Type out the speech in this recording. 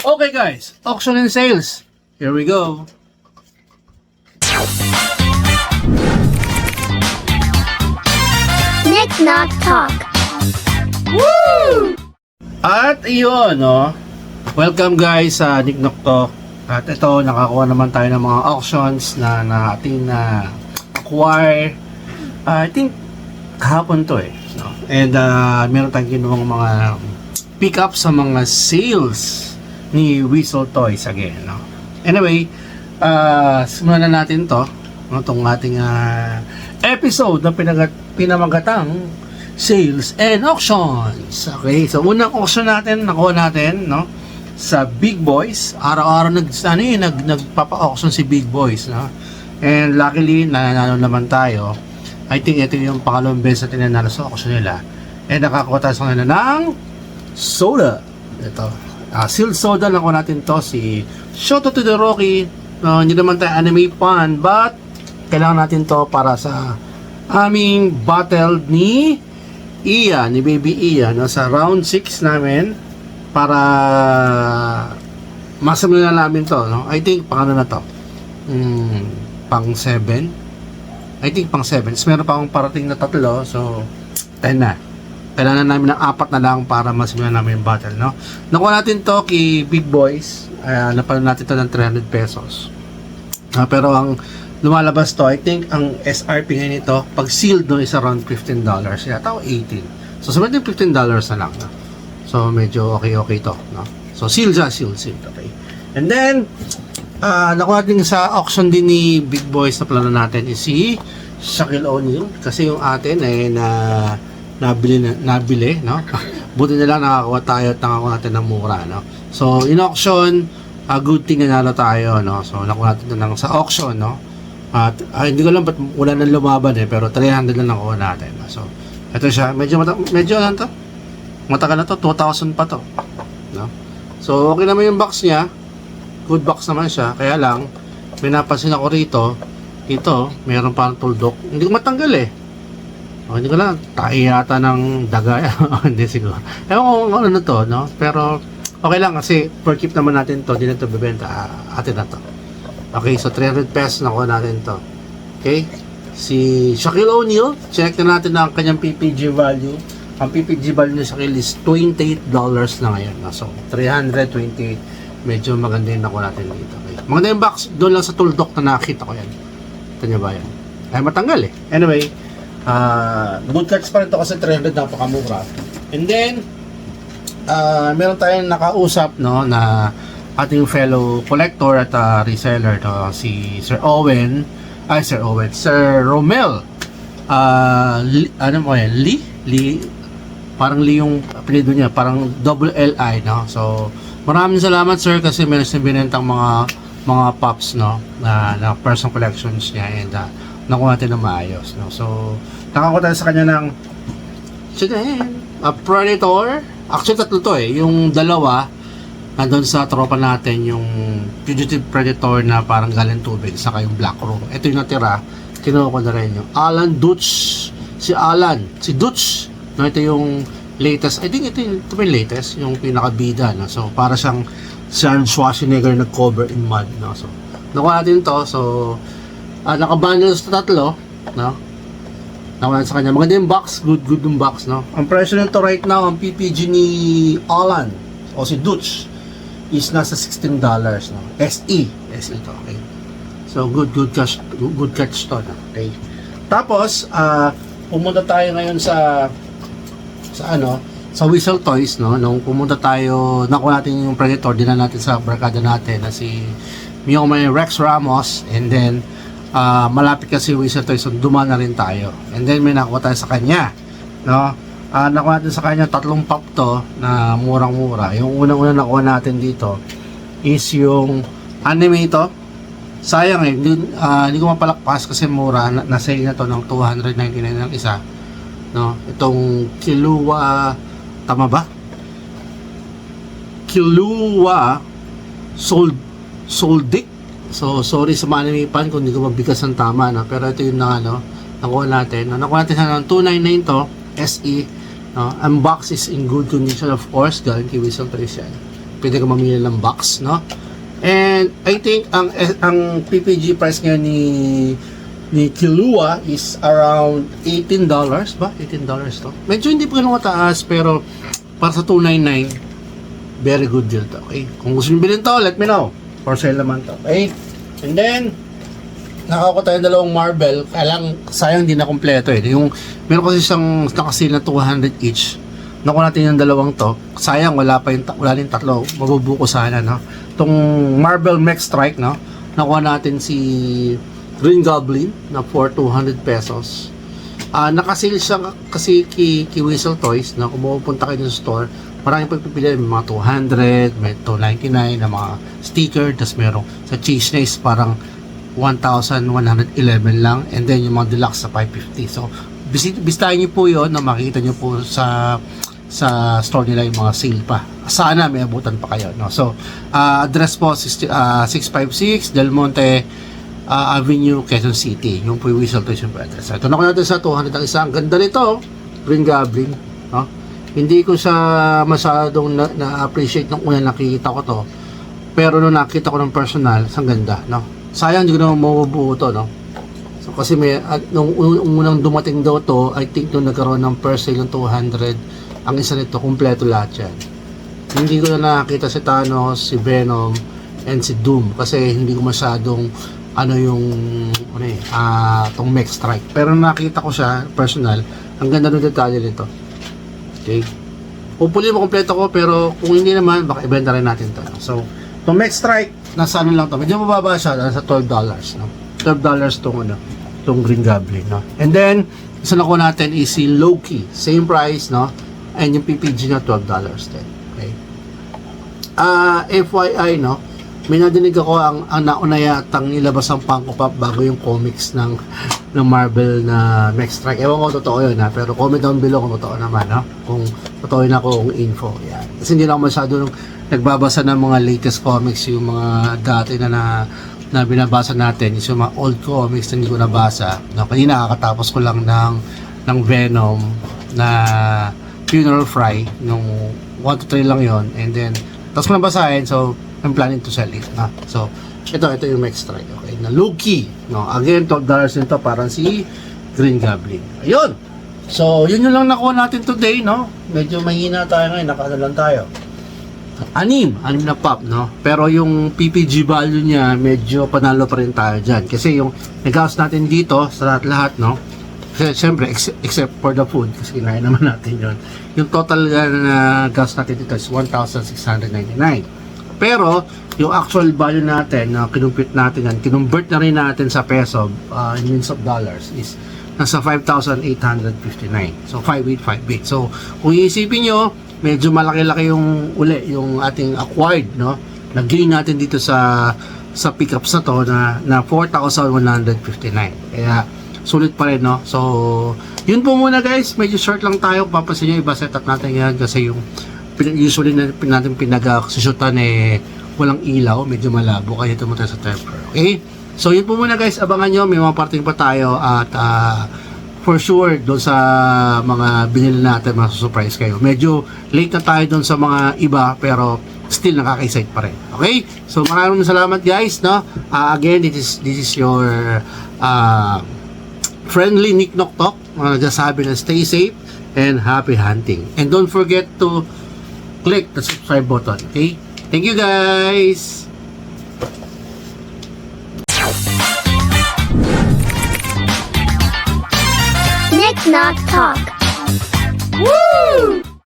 Okay guys, auction and sales. Here we go. Nick Knock Talk. Woo! At iyon, no? Welcome guys sa Nick Knock Talk. At ito, nakakuha naman tayo ng mga auctions na ating na acquire. I think kahapon to no? And meron tayong kinuhang mga pick up sa mga sales ni Whistle Toys again, no? Anyway, simulan na natin to, no? Itong ating episode na pinamagatang sales and auctions. Okay, so unang auction natin, nakuha natin, no? Sa Big Boys. Araw-araw nagpapa-auction si Big Boys, no? And luckily, nanalo naman tayo. I think ito yung pangalawang beses na tinanalo sa auction nila. And nakakuha tayo sa kanila ng soda. Ito. Sealed soda lang ko natin to, si Shoto to the Rocky. Hindi naman tayo anime fan, but kailangan natin to para sa aming battle ni Iya, ni Baby Iya, no? Sa round 6 namin para masamula na namin to, no? I think pang ano na to, pang 7, I think pang 7. So, meron pa akong parating na tatlo, so 10 na. Kailangan namin ng 4 na lang para masimulan namin yung battle, no? Nakuha natin to kay Big Boys. Napalo natin to ng 300 pesos. Pero ang lumalabas to, I think ang SRP ngayon nito, pag sealed no, is around $15. Yata o 18. So, sabihin $15 na lang, no? So, medyo okay to, no? So, sealed. Okay. And then, nakuha natin sa auction din ni Big Boys na plano natin is si Shaquille O'Neal. Kasi yung atin ay nabili, no? Buti na lang nakakuha tayo at nakakuha natin ng mura, no? So, in auction, good thing na nalo tayo, no? So, nakuha natin na sa auction, no? At hindi ko lang ba't wala nang lumaban pero 300 lang nakuha natin, no? So, ito siya, medyo lang to. Matagal na to, 2,000 pa to, no? So, okay naman yung box niya. Good box naman siya, kaya lang may napansin ako rito, ito, mayroon parang tuldok. Hindi ko matanggal hindi ko lang, tayo yata ng daga. Hindi siguro. Ewan ko ano na to, no? Pero, okay lang kasi per keep naman natin to, hindi na to bibenta, atin na to. Okay, so 300 pesos nakuha natin to. Okay? Si Shaquille O'Neal, check na natin na ang kanyang PPG value. Ang PPG value ni Shaquille is $28 na ngayon. No? So, 328. Medyo maganda yung nakuha natin dito. Okay? Maganda yung box, doon lang sa tuldok na nakita ko yan. Ito nyo ba yan? Ay, matanggal Anyway, good cards pa rin ito kasi 300, napakamura. And then meron tayong nakausap, no, na ating fellow collector at reseller, to, si Sir Romel. Ano mo yan? Lee? Parang Lee yung apelido niya, parang double L-I, no? So, maraming salamat sir kasi meron siyang binentang mga pops, no, na personal collections niya, and nakuha natin na maayos, no? So, nakakuha tayo sa kanya ng Predator. Actually, tatlo to yung dalawa nandun sa tropa natin, yung Fugitive Predator na parang galing tubig, saka yung Black Room. Ito yung natira, kinuha ko na rin yung Alan Dutch. Si Dutch, no? Ito yung latest, I think ito yung latest, yung pinakabida, no? So, para siyang Arnold Schwarzenegger na cover in mud, no? So, nakuha natin to. So, naka-bundles na tatlo, no? Nakuha sa kanya. Maganda yung box, good yung box, no? Ang presyo nito right now, ang PPG ni Alan o si Dutch is nasa $16, no? SE to, okay? So, good catch to, no? Okay? Tapos, pumunta tayo ngayon sa Whistle Toys, no? Nung pumunta tayo, nakuha natin yung Predator, dinala natin sa barkada natin na si May Rex Ramos, and then malapit kasi Whistle Toys, so dumaan na rin tayo. And then may nakuha tayo sa kanya, no? Nakuha natin sa kanya 3 pop to na murang-mura. Yung unang-una nakuha natin dito is yung anime to. Sayang hindi ko mapalakpas kasi mura. Nasa na to ng $299 ng isa, no? Itong Killua, tama ba? Killua Soldic. So, sorry sa mga anime fan kung hindi ko mabigkas ng tama, no? Pero ito yung nakuha natin. Nakuha natin ng $299 to, SE. Ang box is in good condition, of course, galing kay Whistle Toys yan. pwede ka mamili ng box, no? And I think ang PPG price ngayon ni Kilua is around $18 ba? $18 to. Medyo hindi pa ganun mataas, pero para sa $299, very good deal to. Okay? Kung gusto nyo bilhin to, let me know. For sale naman to. Okay? And then, nakakuha tayo ng dalawang marble. Kailang, sayang hindi na kompleto eh. Yung, meron kasi siyang nakasale na 200 each. Nakuha natin yung dalawang to. Sayang, wala rin tatlo. Mabubuko sana, no? Itong Marble Mech Strike, no? Nakuha natin si Green Goblin na for 200 pesos. Nakasale siya kasi kay Whistle Toys, no? Kung pupunta kayo sa store, maraming pagpipili. May mga 200, may 299 na mga sticker. Tapos meron sa cheese na is parang 1,111 lang. And then yung mga deluxe sa 550. So, bisitahin nyo po yun na makikita nyo po sa store nila yung mga sale pa. Sana may abutan pa kayo, no? So, address po 656 Del Monte Avenue, Quezon City. Yung po yung Whistle Toys yung address. Ito na ko natin sa 200 ang isa. Ang ganda nito, Green Goblin, no? Hindi ko siya masyadong na-appreciate nung una nakikita ko to. Pero nung nakita ko ng personal, ang ganda, no? Sayang hindi ko naman mabubuo to, no? So, kasi may, nung unang dumating daw to, I think nung nagkaroon ng first sale ng 200, ang isa nito, kompleto lahat yan. Hindi ko na nakita si Thanos, si Venom, and si Doom. Kasi hindi ko masyadong, tong Mech Strike. Pero nakita ko siya, personal, ang ganda ng detalye nito. Okay? Hopefully makompleto ko, pero kung hindi naman, baka ibenta rin natin to. So, itong Mech Strike, nasa ano lang to. Medyo mababa siya, nasa $12, no? $12 tong Green Goblin, no? And then, isa na ko natin is si Loki. Same price, no? And yung PPG na $12 din. Okay? FYI, no? May nadinig ako ang nauna yatang nilabas ang Funko Pop bago yung comics ng Marvel na Mech Strike. Ewan ko totoo yun, ha? Pero comment down below kung totoo naman, no? Kung totoo yun ako, kung info. Yan. Kasi hindi lang ako masyado nagbabasa ng mga latest comics, yung mga dati na binabasa natin, yung mga old comics na hindi ko nabasa. No? Kanina kakatapos ko lang ng Venom na Funeral Fry, nung 1 to 3 lang yon, and then tapos ko na basahin, so I'm planning to sell it, na. So ito yung Mech Strike, okay, na Loki, no? Again, $12 nito, parang si Green Goblin. Ayun, so yun yung lang nakuha natin today, no? Medyo mahina tayo ngayon, nakano lang tayo, anim na pop, no? Pero yung PPG value niya, medyo panalo pa rin tayo dyan, kasi yung nag-house natin dito sa lahat, no? Kasi syempre, except for the food, kasi kinain naman natin yun. Yung total na gas natin dito is 1,699. Pero, yung actual value natin, na kinumpute natin yan, kinumbert na rin natin sa peso, in means of dollars, is nasa 5,859. So, 5,858. So, kung iisipin nyo, medyo malaki-laki yung yung ating acquired, no? Nag-gain natin dito sa pickups na to na 4,159. Kaya, sulit pa rin, no? So, yun po muna guys. Medyo short lang tayo. Papansin nyo, iba setup natin yan kasi yung usually natin pinag-susutan walang ilaw, medyo malabo. Kaya ito mo tayo sa temper. Okay? So, yun po muna guys. Abangan nyo. May mga parting pa tayo at for sure, doon sa mga binili natin, masusurprise kayo. Medyo late na tayo doon sa mga iba, pero still nakaka-excite pa rin. Okay? So, maraming salamat guys, no? Again, this is your friendly Nick Knock Talk. Nagsasabi na stay safe and happy hunting. And don't forget to click the subscribe button. Okay? Thank you guys! Nick Knock Talk. Woo!